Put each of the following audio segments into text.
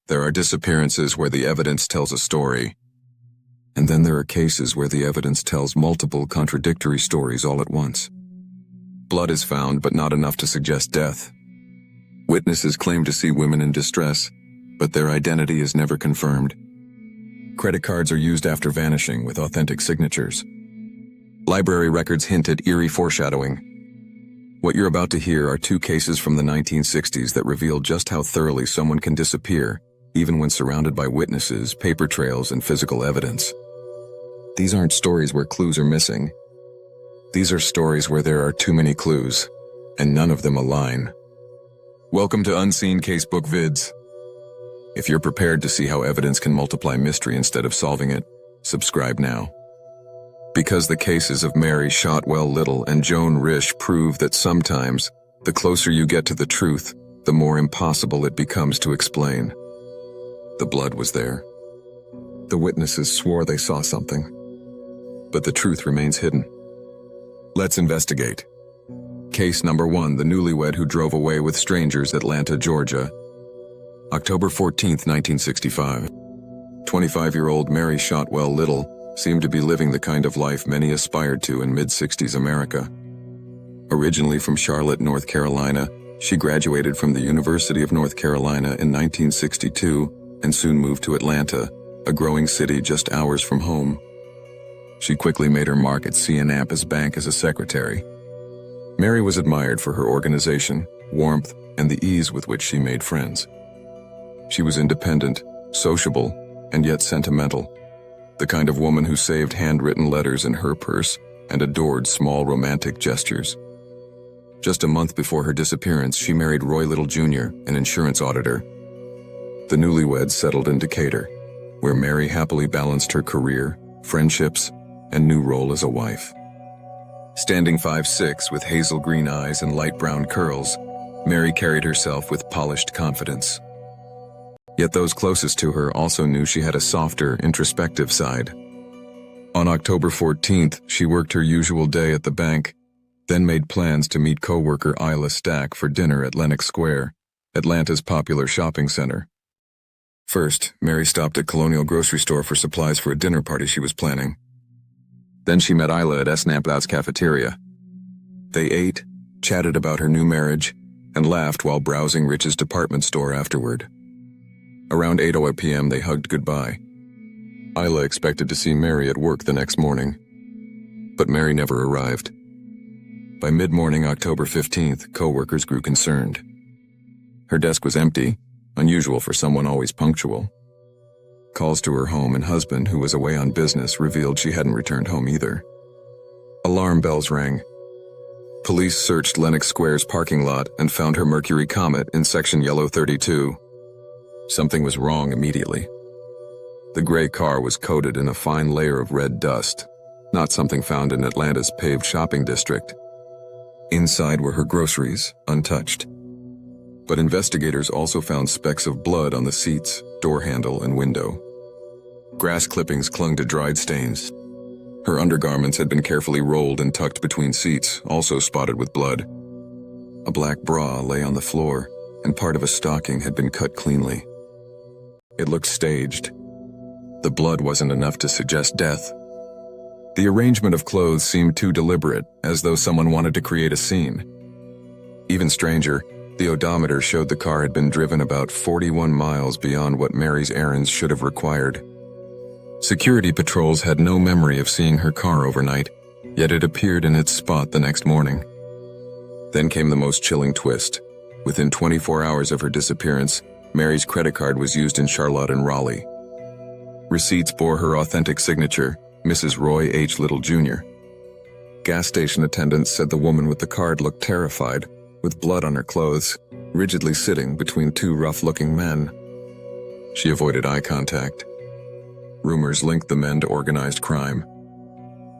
There are disappearances where the evidence tells a story, and then there are cases where the evidence tells multiple contradictory stories all at once. Blood is found, but not enough to suggest death. Witnesses claim to see women in distress, but their identity is never confirmed. Credit cards are used after vanishing with authentic signatures. Library records hint at eerie foreshadowing. What you're about to hear are two cases from the 1960s that reveal just how thoroughly someone can disappear, even when surrounded by witnesses, paper trails, and physical evidence. These aren't stories where clues are missing. These are stories where there are too many clues, and none of them align. Welcome to Unsolved Casebook Vids. If you're prepared to see how evidence can multiply mystery instead of solving it, subscribe now. Because the cases of Mary Shotwell Little and Joan Risch prove that sometimes, the closer you get to the truth, the more impossible it becomes to explain. The blood was there. The witnesses swore they saw something. But the truth remains hidden. Let's investigate. Case number 1, the newlywed who drove away with strangers, Atlanta, Georgia. October 14, 1965. 25-year-old Mary Shotwell Little seemed to be living the kind of life many aspired to in mid-60s America. Originally from Charlotte, North Carolina, she graduated from the University of North Carolina in 1962 and soon moved to Atlanta, a growing city just hours from home. She quickly made her mark at C&Amp's bank as a secretary. Mary was admired for her organization, warmth, and the ease with which she made friends. She was independent, sociable, and yet sentimental, the kind of woman who saved handwritten letters in her purse and adored small romantic gestures. Just a month before her disappearance, she married Roy Little Jr., an insurance auditor. The newlyweds settled in Decatur, where Mary happily balanced her career, friendships, and new role as a wife. Standing 5'6" with hazel green eyes and light brown curls, Mary carried herself with polished confidence. Yet those closest to her also knew she had a softer, introspective side. On October 14th, she worked her usual day at the bank, then made plans to meet co-worker Isla Stack for dinner at Lenox Square, Atlanta's popular shopping center. First, Mary stopped at Colonial Grocery Store for supplies for a dinner party she was planning. Then she met Isla at Snamp's cafeteria. They ate, chatted about her new marriage, and laughed while browsing Rich's department store afterward. Around 8:00 p.m. they hugged goodbye. Isla expected to see Mary at work the next morning, but Mary never arrived. By mid-morning October 15th, co-workers grew concerned. Her desk was empty, unusual for someone always punctual. Calls to her home and husband, who was away on business, revealed she hadn't returned home either. Alarm bells rang. Police searched Lenox Square's parking lot and found her Mercury Comet in section Yellow 32. Something was wrong immediately. The gray car was coated in a fine layer of red dust, not something found in Atlanta's paved shopping district. Inside were her groceries, untouched. But investigators also found specks of blood on the seats, door handle, and window. Grass clippings clung to dried stains. Her undergarments had been carefully rolled and tucked between seats, also spotted with blood. A black bra lay on the floor, and part of a stocking had been cut cleanly. It looked staged. The blood wasn't enough to suggest death. The arrangement of clothes seemed too deliberate, as though someone wanted to create a scene. Even stranger, the odometer showed the car had been driven about 41 miles beyond what Mary's errands should have required. Security patrols had no memory of seeing her car overnight, yet it appeared in its spot the next morning. Then came the most chilling twist. Within 24 hours of her disappearance, Mary's credit card was used in Charlotte and Raleigh. Receipts bore her authentic signature, Mrs. Roy H. Little Jr. Gas station attendants said the woman with the card looked terrified, with blood on her clothes, rigidly sitting between two rough-looking men. She avoided eye contact. Rumors linked the men to organized crime.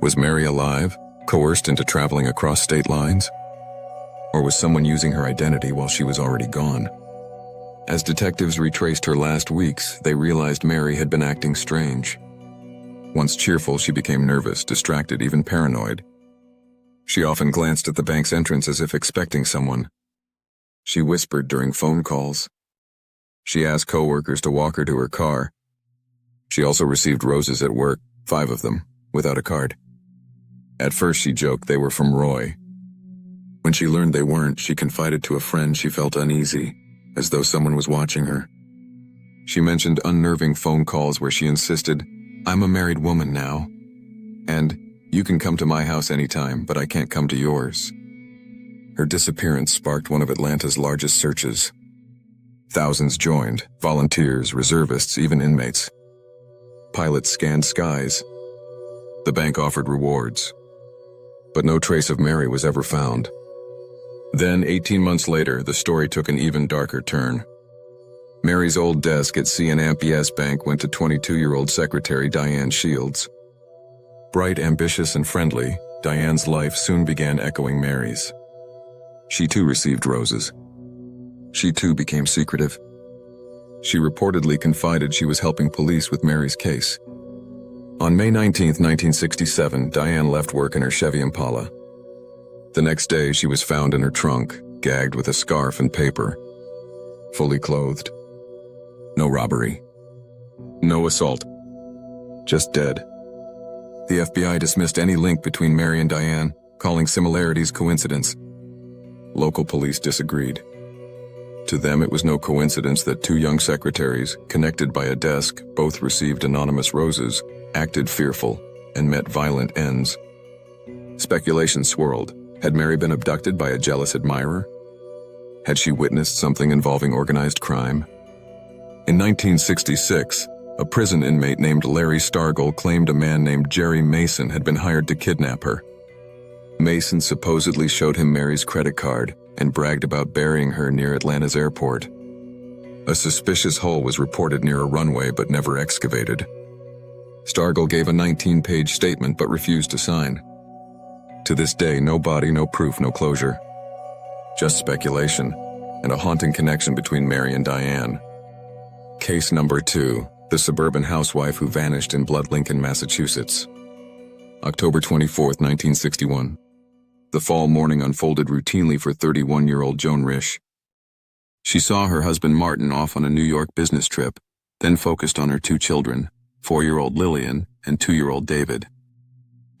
Was Mary alive, coerced into traveling across state lines? Or was someone using her identity while she was already gone? As detectives retraced her last weeks, they realized Mary had been acting strange. Once cheerful, she became nervous, distracted, even paranoid. She often glanced at the bank's entrance as if expecting someone. She whispered during phone calls. She asked coworkers to walk her to her car. She also received roses at work, 5 of them, without a card. At first she joked they were from Roy. When she learned they weren't, she confided to a friend she felt uneasy, as though someone was watching her. She mentioned unnerving phone calls where she insisted, "I'm a married woman now," and "You can come to my house anytime, but I can't come to yours." Her disappearance sparked one of Atlanta's largest searches. Thousands joined, volunteers, reservists, even inmates. Pilots scanned skies. The bank offered rewards. But no trace of Mary was ever found. Then, 18 months later, the story took an even darker turn. Mary's old desk at C&MPS Bank went to 22-year-old secretary Diane Shields. Bright, ambitious, and friendly, Diane's life soon began echoing Mary's. She too received roses. She too became secretive. She reportedly confided she was helping police with Mary's case. On May 19, 1967, Diane left work in her Chevy Impala. The next day, she was found in her trunk, gagged with a scarf and paper. Fully clothed. No robbery. No assault. Just dead. The FBI dismissed any link between Mary and Diane, calling similarities coincidence. Local police disagreed. To them, it was no coincidence that 2 young secretaries, connected by a desk, both received anonymous roses, acted fearful, and met violent ends. Speculation swirled. Had Mary been abducted by a jealous admirer? Had she witnessed something involving organized crime? In 1966, a prison inmate named Larry Stargell claimed a man named Jerry Mason had been hired to kidnap her. Mason supposedly showed him Mary's credit card and bragged about burying her near Atlanta's airport. A suspicious hole was reported near a runway but never excavated. Stargell gave a 19-page statement but refused to sign. To this day, no body, no proof, no closure. Just speculation, and a haunting connection between Mary and Diane. Case number 2, the suburban housewife who vanished in Blood Lincoln, Massachusetts. October 24, 1961. The fall morning unfolded routinely for 31-year-old Joan Risch. She saw her husband Martin off on a New York business trip, then focused on her 2 children, 4-year-old Lillian and 2-year-old David.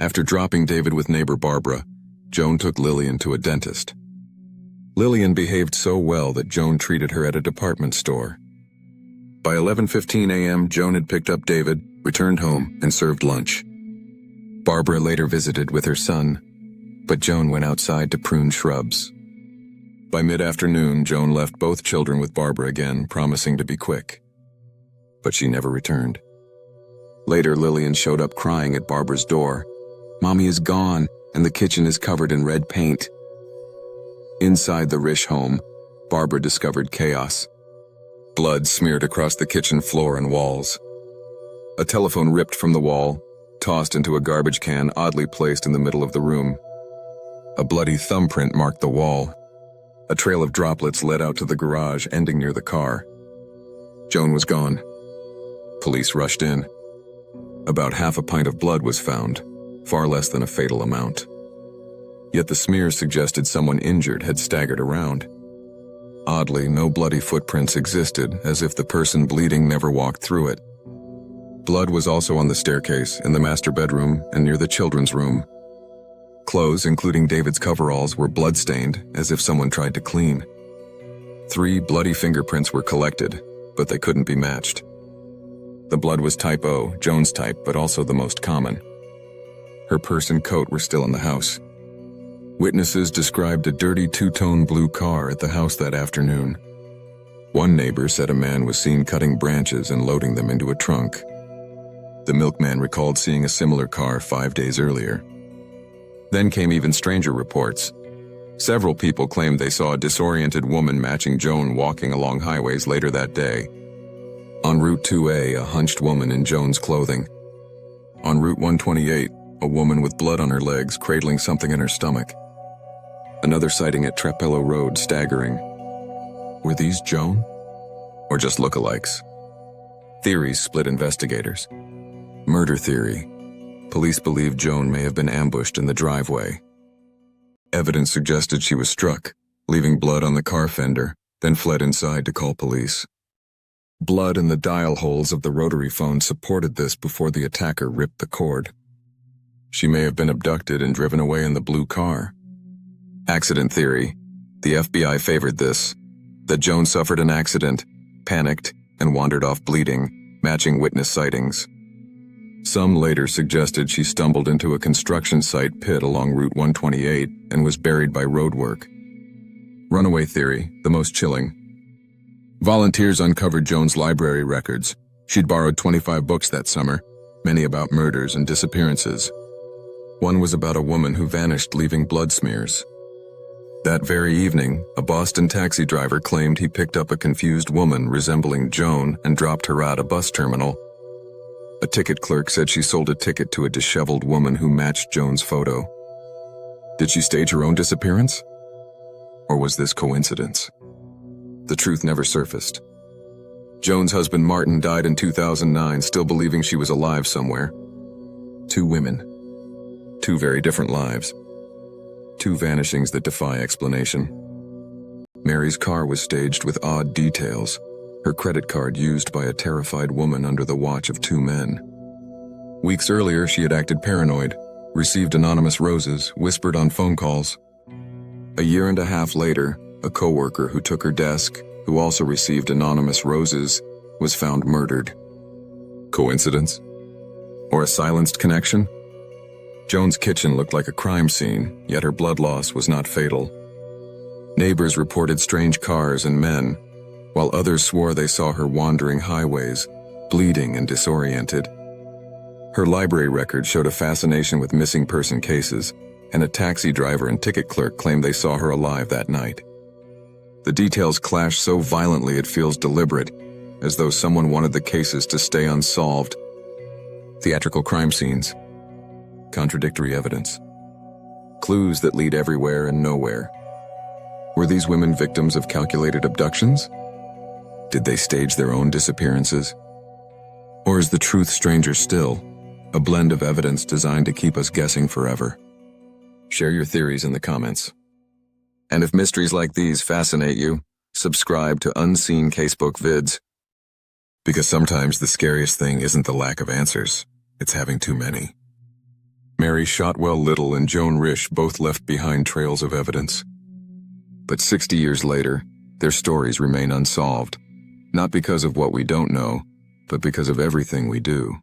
After dropping David with neighbor Barbara, Joan took Lillian to a dentist. Lillian behaved so well that Joan treated her at a department store. By 11:15 a.m., Joan had picked up David, returned home, and served lunch. Barbara later visited with her son, but Joan went outside to prune shrubs. By mid-afternoon, Joan left both children with Barbara again, promising to be quick. But she never returned. Later, Lillian showed up crying at Barbara's door. "Mommy is gone, and the kitchen is covered in red paint." Inside the Risch home, Barbara discovered chaos. Blood smeared across the kitchen floor and walls. A telephone ripped from the wall, tossed into a garbage can oddly placed in the middle of the room. A bloody thumbprint marked the wall. A trail of droplets led out to the garage, ending near the car. Joan was gone. Police rushed in. About half a pint of blood was found, far less than a fatal amount. Yet the smears suggested someone injured had staggered around. Oddly, no bloody footprints existed, as if the person bleeding never walked through it. Blood was also on the staircase, in the master bedroom, and near the children's room. Clothes, including David's coveralls, were blood-stained, as if someone tried to clean. 3 bloody fingerprints were collected, but they couldn't be matched. The blood was type O, Joan's type, but also the most common. Her purse and coat were still in the house. Witnesses described a dirty 2-tone blue car at the house that afternoon. One neighbor said a man was seen cutting branches and loading them into a trunk. The milkman recalled seeing a similar car 5 days earlier. Then came even stranger reports. Several people claimed they saw a disoriented woman matching Joan walking along highways later that day. On Route 2A, a hunched woman in Joan's clothing. On Route 128, a woman with blood on her legs cradling something in her stomach. Another sighting at Trapello Road, staggering. Were these Joan? Or just lookalikes? Theories split investigators. Murder theory. Police believe Joan may have been ambushed in the driveway. Evidence suggested she was struck, leaving blood on the car fender, then fled inside to call police. Blood in the dial holes of the rotary phone supported this before the attacker ripped the cord. She may have been abducted and driven away in the blue car. Accident theory. The FBI favored this, that Joan suffered an accident, panicked, and wandered off bleeding, matching witness sightings. Some later suggested she stumbled into a construction site pit along Route 128 and was buried by roadwork. Runaway theory, the most chilling. Volunteers uncovered Joan's library records. She'd borrowed 25 books that summer, many about murders and disappearances. One was about a woman who vanished leaving blood smears. That very evening, a Boston taxi driver claimed he picked up a confused woman resembling Joan and dropped her at a bus terminal. A ticket clerk said she sold a ticket to a disheveled woman who matched Joan's photo. Did she stage her own disappearance? Or was this coincidence? The truth never surfaced. Joan's husband Martin died in 2009, still believing she was alive somewhere. 2 women. 2 very different lives. 2 vanishings that defy explanation. Mary's car was staged with odd details, her credit card used by a terrified woman under the watch of 2 men. Weeks earlier, she had acted paranoid, received anonymous roses, whispered on phone calls. A year and a half later, a coworker who took her desk, who also received anonymous roses, was found murdered. Coincidence? Or a silenced connection? Joan's kitchen looked like a crime scene, yet her blood loss was not fatal. Neighbors reported strange cars and men, while others swore they saw her wandering highways, bleeding and disoriented. Her library record showed a fascination with missing person cases, and a taxi driver and ticket clerk claimed they saw her alive that night. The details clash so violently it feels deliberate, as though someone wanted the cases to stay unsolved. Theatrical crime scenes. Contradictory evidence. Clues that lead everywhere and nowhere. Were these women victims of calculated abductions? Did they stage their own disappearances? Or is the truth stranger still, a blend of evidence designed to keep us guessing forever? Share your theories in the comments. And if mysteries like these fascinate you, subscribe to Unseen Casebook Vids. Because sometimes the scariest thing isn't the lack of answers, it's having too many. Mary Shotwell Little and Joan Risch both left behind trails of evidence. But 60 years later, their stories remain unsolved, not because of what we don't know, but because of everything we do.